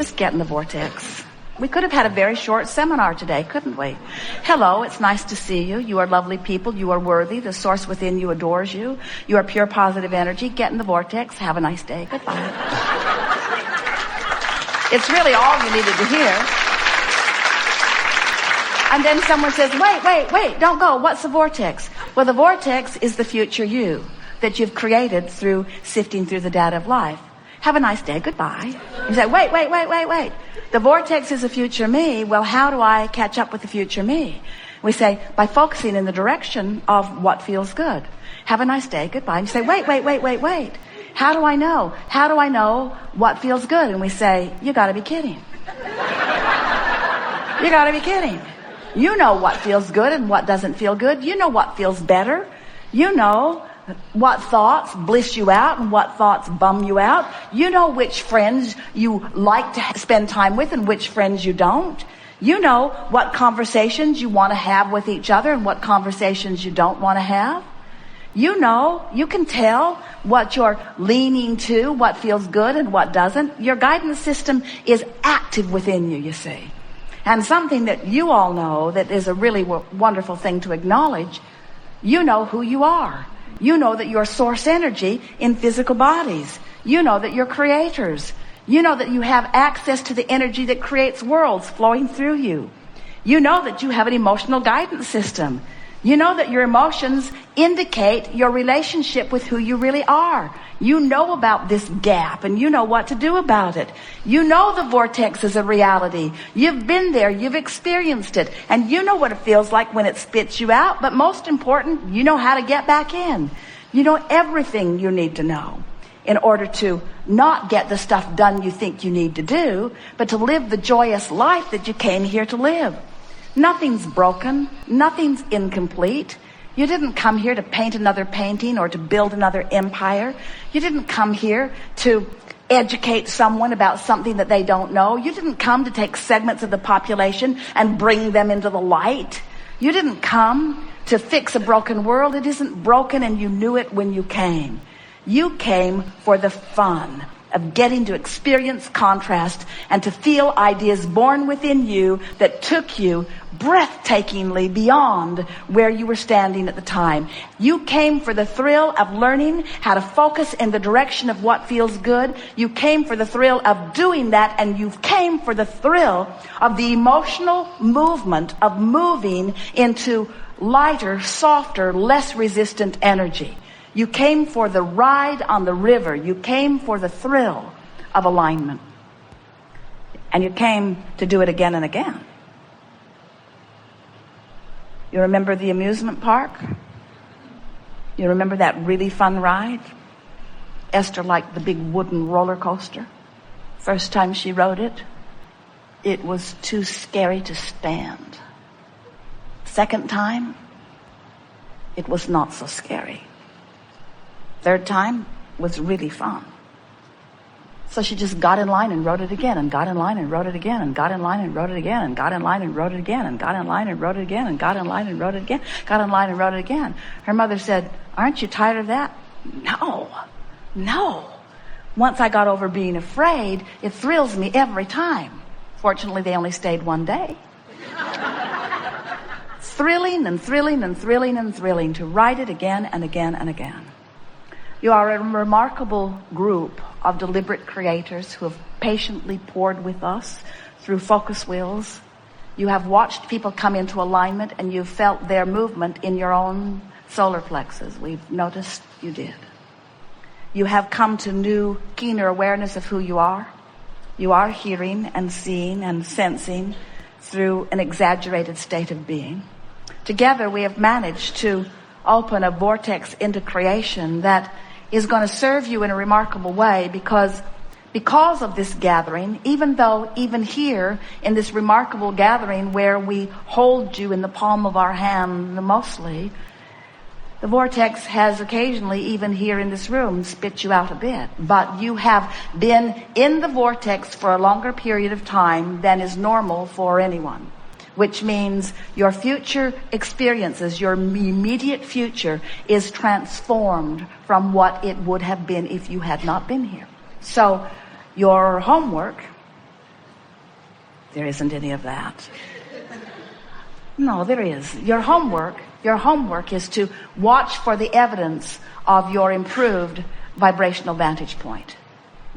Just get in the vortex. We could have had a very short seminar today, couldn't we? Hello, it's nice to see you. You are lovely people. You are worthy. The source within you adores you. You are pure positive energy. Get in the vortex. Have a nice day. Goodbye. It's really all you needed to hear. And then someone says, wait, don't go. What's the vortex? Well, the vortex is the future you that you've created through sifting through the data of life. Have a nice day. Goodbye. You say, wait. The vortex is the future me. Well, how do I catch up with the future me? We say, by focusing in the direction of what feels good. Have a nice day. Goodbye. And you say, wait. How do I know? How do I know what feels good? And we say, you gotta be kidding. You gotta be kidding. You know what feels good and what doesn't feel good. You know what feels better. You know what thoughts bliss you out and what thoughts bum you out. You know which friends you like to spend time with and which friends you don't. You know what conversations you want to have with each other and what conversations you don't want to have. You know, you can tell what you're leaning to, what feels good and what doesn't. Your guidance system is active within you, you see. And something that you all know that is a really wonderful thing to acknowledge, you know who you are. You know that you're source energy in physical bodies. You know that you're creators. You know that you have access to the energy that creates worlds flowing through you. You know that you have an emotional guidance system. You know that your emotions indicate your relationship with who you really are. You know about this gap and you know what to do about it. You know the vortex is a reality. You've been there, you've experienced it, and you know what it feels like when it spits you out. But most important, you know how to get back in. You know everything you need to know in order to not get the stuff done you think you need to do, but to live the joyous life that you came here to live. Nothing's broken. Nothing's incomplete. You didn't come here to paint another painting or to build another empire. You didn't come here to educate someone about something that they don't know. You didn't come to take segments of the population and bring them into the light. You didn't come to fix a broken world. It isn't broken, and you knew it when you came. You came for the fun of getting to experience contrast and to feel ideas born within you that took you breathtakingly beyond where you were standing at the time. You came for the thrill of learning how to focus in the direction of what feels good. You came for the thrill of doing that, and you came for the thrill of the emotional movement of moving into lighter, softer, less resistant energy. You came for the ride on the river. You came for the thrill of alignment. And you came to do it again and again. You remember the amusement park? You remember that really fun ride? Esther liked the big wooden roller coaster. First time she rode it, it was too scary to stand. Second time, it was not so scary. Third time was really fun. So she just got in line and wrote it again, and got in line and wrote it again, and got in line and wrote it again, and got in line and wrote it again, and got in line and wrote it again, and got in line and wrote it again, got in line and wrote it again. Her mother said, "Aren't you tired of that?" No. Once I got over being afraid, it thrills me every time. Fortunately, they only stayed one day. Thrilling and thrilling and thrilling and thrilling to write it again and again and again. You are a remarkable group of deliberate creators who have patiently poured with us through focus wheels. You have watched people come into alignment, and you've felt their movement in your own solar plexus. We've noticed you did. You have come to new, keener awareness of who you are. You are hearing and seeing and sensing through an exaggerated state of being. Together, we have managed to open a vortex into creation that is going to serve you in a remarkable way, because of this gathering, even though even here in this remarkable gathering where we hold you in the palm of our hand mostly, the vortex has occasionally, even here in this room, spit you out a bit. But you have been in the vortex for a longer period of time than is normal for anyone. Which means your future experiences, your immediate future, is transformed from what it would have been if you had not been here. So your homework There isn't any of that. No, there is. Your homework is to watch for the evidence of your improved vibrational vantage point.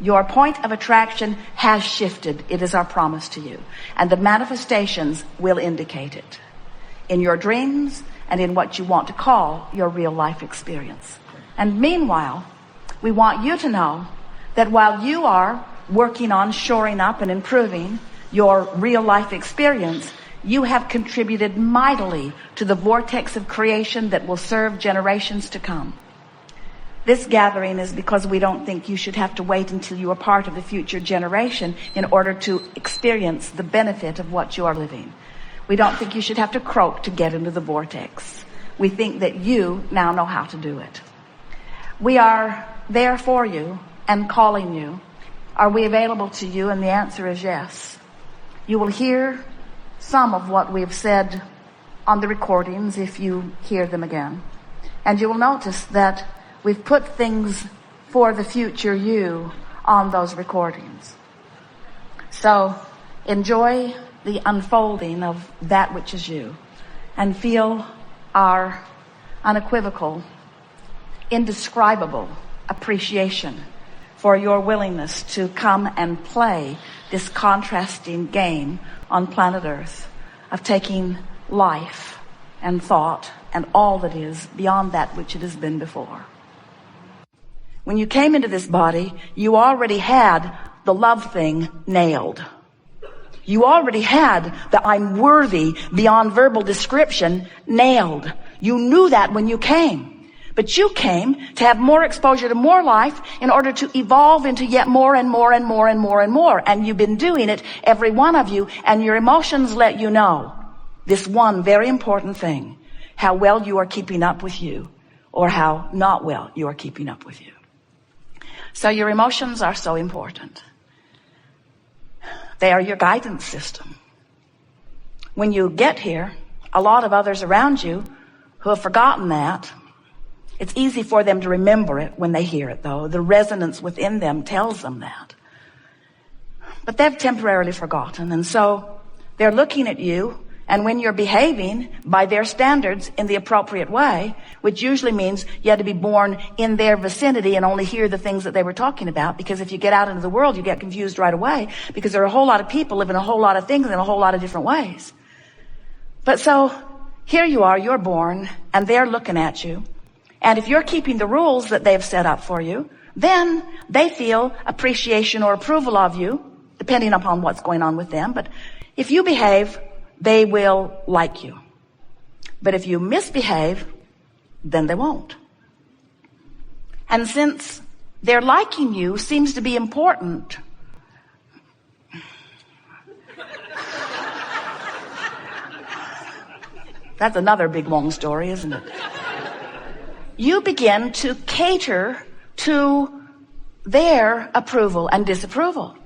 Your point of attraction has shifted. It is our promise to you. And the manifestations will indicate it in your dreams and in what you want to call your real life experience. And meanwhile, we want you to know that while you are working on shoring up and improving your real life experience, you have contributed mightily to the vortex of creation that will serve generations to come. This gathering is because we don't think you should have to wait until you are part of the future generation in order to experience the benefit of what you are living. We don't think you should have to croak to get into the vortex. We think that you now know how to do it. We are there for you and calling you. Are we available to you? And the answer is yes. You will hear some of what we have said on the recordings if you hear them again. And you will notice that we've put things for the future you on those recordings. So enjoy the unfolding of that which is you and feel our unequivocal, indescribable appreciation for your willingness to come and play this contrasting game on planet Earth of taking life and thought and all that is beyond that which it has been before. When you came into this body, you already had the love thing nailed. You already had the I'm worthy beyond verbal description nailed. You knew that when you came. But you came to have more exposure to more life in order to evolve into yet more and more and more and more and more. And you've been doing it, every one of you, and your emotions let you know this one very important thing, how well you are keeping up with you or how not well you are keeping up with you. So your emotions are so important. They are your guidance system. When you get here, a lot of others around you who have forgotten that, it's easy for them to remember it when they hear it, though. The resonance within them tells them that. But they've temporarily forgotten, and so they're looking at you, and when you're behaving by their standards in the appropriate way, which usually means you had to be born in their vicinity and only hear the things that they were talking about, because if you get out into the world, you get confused right away, because there are a whole lot of people living a whole lot of things in a whole lot of different ways. But so here you are, you're born, and they're looking at you. And if you're keeping the rules that they've set up for you, then they feel appreciation or approval of you, depending upon what's going on with them. But if you behave, they will like you. But if you misbehave, then they won't. And since their liking you seems to be important, that's another big long story, isn't it? You begin to cater to their approval and disapproval.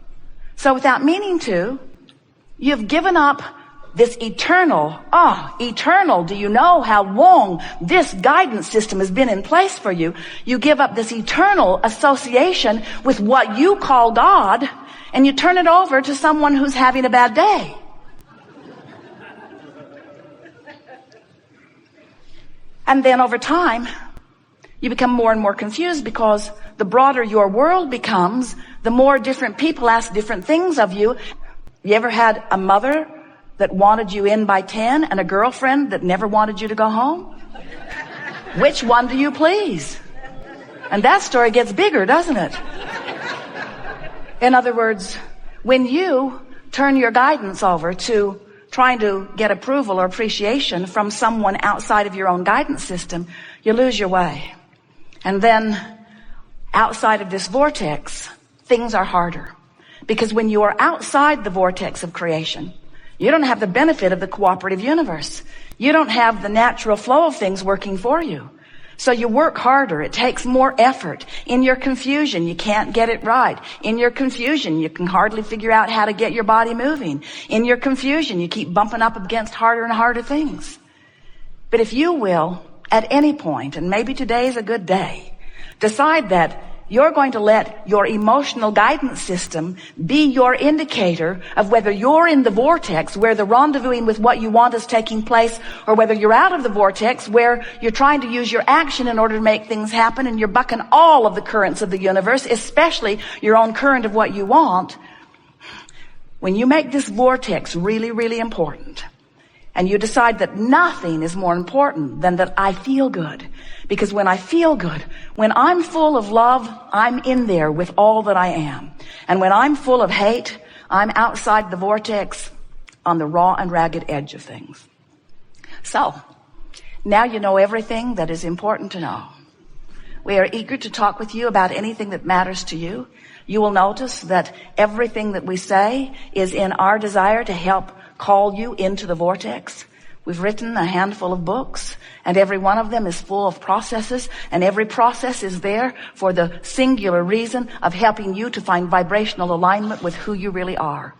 So without meaning to, you've given up this eternal, do you know how long this guidance system has been in place for you? You give up this eternal association with what you call God, and you turn it over to someone who's having a bad day. And then over time, you become more and more confused, because the broader your world becomes, the more different people ask different things of you. You ever had a mother that wanted you in by 10 and a girlfriend that never wanted you to go home? Which one do you please? And that story gets bigger, doesn't it? In other words, when you turn your guidance over to trying to get approval or appreciation from someone outside of your own guidance system, you lose your way. And then outside of this vortex, things are harder. Because when you are outside the vortex of creation, you don't have the benefit of the cooperative universe. You don't have the natural flow of things working for you. So you work harder. It takes more effort. In your confusion, you can't get it right. In your confusion, you can hardly figure out how to get your body moving. In your confusion, you keep bumping up against harder and harder things. But if you will, at any point, and maybe today is a good day, decide that You're going to let your emotional guidance system be your indicator of whether you're in the vortex where the rendezvousing with what you want is taking place, or whether you're out of the vortex where you're trying to use your action in order to make things happen, and you're bucking all of the currents of the universe, especially your own current of what you want. When you make this vortex really, really important, and you decide that nothing is more important than that I feel good, because when I feel good, when I'm full of love, I'm in there with all that I am. And when I'm full of hate, I'm outside the vortex on the raw and ragged edge of things. So, now you know everything that is important to know. We are eager to talk with you about anything that matters to you. You will notice that everything that we say is in our desire to help call you into the vortex. We've written a handful of books, and every one of them is full of processes, and every process is there for the singular reason of helping you to find vibrational alignment with who you really are.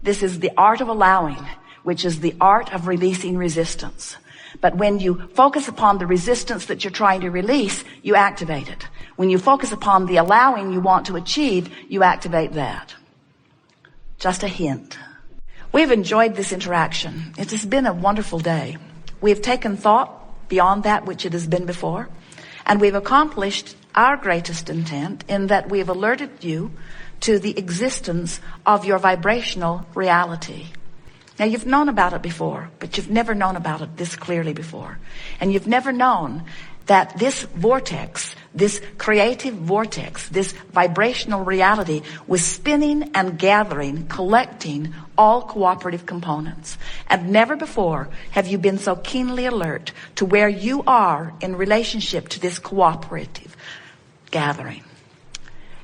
This is the art of allowing, which is the art of releasing resistance. But when you focus upon the resistance that you're trying to release, you activate it. When you focus upon the allowing you want to achieve, you activate that. Just a hint. We've enjoyed this interaction. It has been a wonderful day. We've taken thought beyond that which it has been before, and we've accomplished our greatest intent in that we've alerted you to the existence of your vibrational reality. Now, you've known about it before, but you've never known about it this clearly before. And you've never known that this vortex, this creative vortex, this vibrational reality was spinning and gathering, collecting all cooperative components. And never before have you been so keenly alert to where you are in relationship to this cooperative gathering.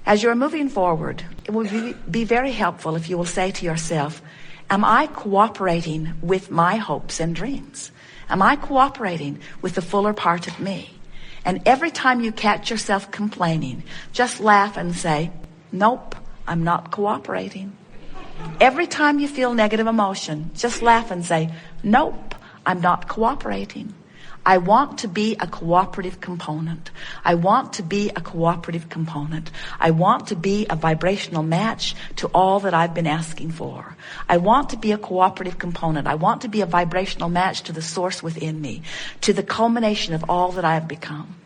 As you're moving forward, it will be very helpful if you will say to yourself, am I cooperating with my hopes and dreams? Am I cooperating with the fuller part of me? And every time you catch yourself complaining, just laugh and say, nope, I'm not cooperating. Every time you feel negative emotion, just laugh and say, nope, I'm not cooperating. I want to be a cooperative component. I want to be a cooperative component. I want to be a vibrational match to all that I've been asking for. I want to be a cooperative component. I want to be a vibrational match to the source within me, to the culmination of all that I have become.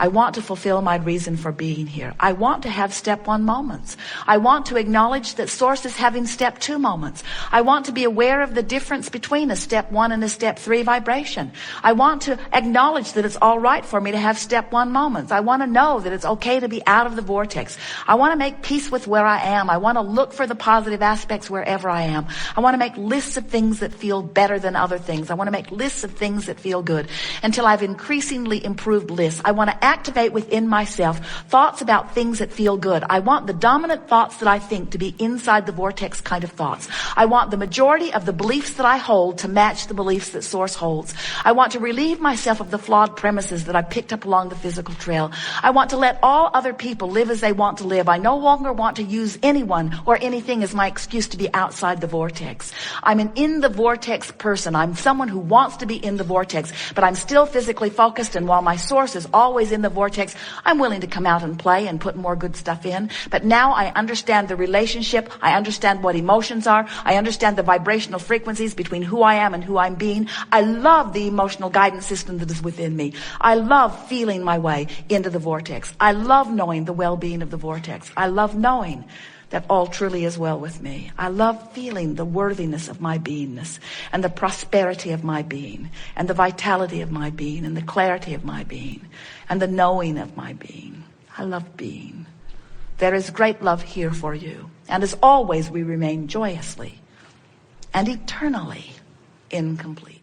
I want to fulfill my reason for being here. I want to have step 1 moments. I want to acknowledge that source is having step 2 moments. I want to be aware of the difference between a step 1 and a step 3 vibration. I want to acknowledge that it's all right for me to have step 1 moments. I want to know that it's okay to be out of the vortex. I want to make peace with where I am. I want to look for the positive aspects wherever I am. I want to make lists of things that feel better than other things. I want to make lists of things that feel good until I've increasingly improved lists. I want to activate within myself thoughts about things that feel good. I want the dominant thoughts that I think to be inside the vortex kind of thoughts. I want the majority of the beliefs that I hold to match the beliefs that source holds. I want to relieve myself of the flawed premises that I picked up along the physical trail. I want to let all other people live as they want to live. I no longer want to use anyone or anything as my excuse to be outside the vortex. I'm an in the vortex person. I'm someone who wants to be in the vortex, but I'm still physically focused, and while my source is always in the vortex, I'm willing to come out and play and put more good stuff in. But now I understand the relationship. I understand what emotions are. I understand the vibrational frequencies between who I am and who I'm being. I love the emotional guidance system that is within me. I love feeling my way into the vortex. I love knowing the well-being of the vortex. I love knowing that all truly is well with me. I love feeling the worthiness of my beingness, and the prosperity of my being, and the vitality of my being, and the clarity of my being, and the knowing of my being. I love being. There is great love here for you. And as always, we remain joyously and eternally incomplete.